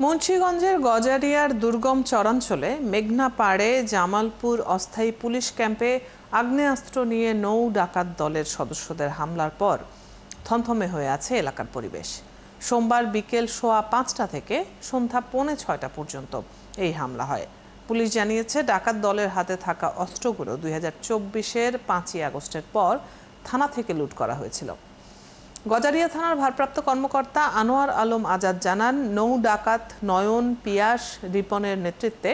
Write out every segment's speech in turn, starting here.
মুন্সিগঞ্জের গজারিয়ার দুর্গম চরাঞ্চলে মেঘনা পাড়ে জামালপুর অস্থায়ী পুলিশ ক্যাম্পে আগ্নেয়াস্ত্র নিয়ে নৌ ডাকাত দলের সদস্যদের হামলার পর থমথমে হয়ে আছে এলাকার পরিবেশ। সোমবার বিকেল 5:15 থেকে সন্ধ্যা 5:45 পর্যন্ত এই হামলা হয়। পুলিশ জানিয়েছে, ডাকাত দলের হাতে থাকা অস্ত্রগুলো 2024-এর 5ই আগস্টের পর থানা থেকে লুট করা হয়েছিল। গজারিয়া থানার ভারপ্রাপ্ত কর্মকর্তা আনোয়ার আলম আজাদ জানান, নৌ ডাকাত নয়ন, পিয়াস, রিপনের নেতৃত্বে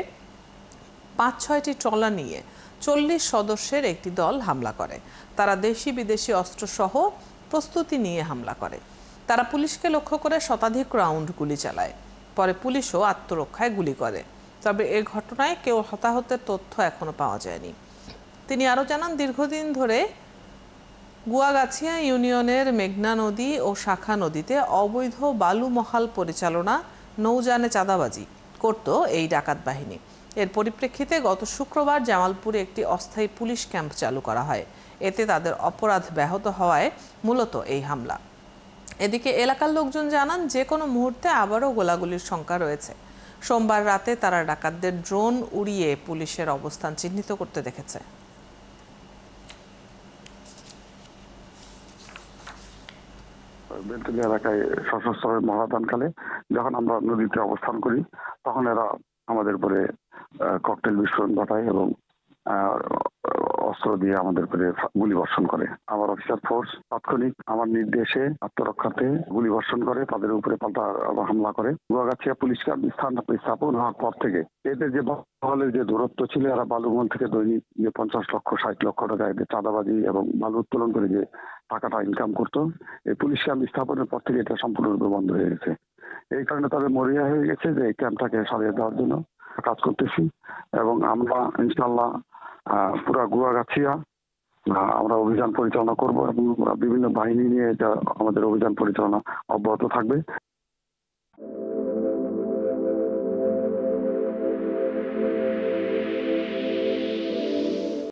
5-6টি ট্রলার নিয়ে 40 সদস্যের একটি দল হামলা করে। তারা দেশি বিদেশি অস্ত্রসহ প্রস্তুতি নিয়ে হামলা করে। তারা পুলিশকে লক্ষ্য করে শতাধিক রাউন্ড গুলি চালায়। পরে পুলিশও আত্মরক্ষায় গুলি করে। তবে এ ঘটনায় কেউ হতাহতের তথ্য এখনো পাওয়া যায়নি। তিনি আরও জানান, দীর্ঘদিন ধরে গুয়াগাছিয়া ইউনিয়নের মেঘনা নদী ও শাখা নদীতে অবৈধ বালু মহাল পরিচালনা, নৌযানে চাঁদাবাজি করত এই ডাকাত বাহিনী। এর পরিপ্রেক্ষিতে গত শুক্রবার জামালপুরে একটি অস্থায়ী পুলিশ ক্যাম্প চালু করা হয়। এতে তাদের অপরাধ ব্যাহত হওয়ায় মূলত এই হামলা। এদিকে এলাকার লোকজন জানান, যে কোনো মুহূর্তে আবারও গোলাগুলির শঙ্কা রয়েছে। সোমবার রাতে তারা ডাকাতদের ড্রোন উড়িয়ে পুলিশের অবস্থান চিহ্নিত করতে দেখেছে। বেলতলী এলাকায় সশস্ত্র মহাদানকালে যখন আমরা নদীতে অবস্থান করি, তখন এরা আমাদের উপরে ককটেল বিস্ফোরণ ঘটায় এবং অস্ত্র দিয়ে আমাদের উপরে গুলি বর্ষণ করে। আমার অফিসার ফোর্স তাৎক্ষণিক আমার নির্দেশে আত্মরক্ষার্থে গুলি বর্ষণ করে, তাদের উপরে পাল্টা হামলা করে। গুয়াগাছিয়া পুলিশ ক্যাম্প স্থাপন হওয়ার পর থেকে এদের যে মহলের যে দূরত্ব ছিল, এরা বালুমহল থেকে দৈনিক যে 50 লক্ষ 60 লক্ষ টাকা এদের চাঁদাবাজি এবং বালু উত্তোলন করে যে টাকাটা ইনকাম করতো, এই পুলিশ ক্যাম্প স্থাপনের পর থেকে এটা সম্পূর্ণরূপে বন্ধ হয়ে গেছে। এই কারণে তাদের মরিয়া হয়ে গেছে যে এই ক্যাম্পটাকে সরিয়ে দেওয়ার জন্য কাজ করতেছি এবং আমরা ইনশাআল্লাহ পুরা গুয়াগাছিয়া আমরা অভিযান পরিচালনা করব এবং বিভিন্ন বাহিনী নিয়ে এটা আমাদের অভিযান পরিচালনা অব্যাহত থাকবে।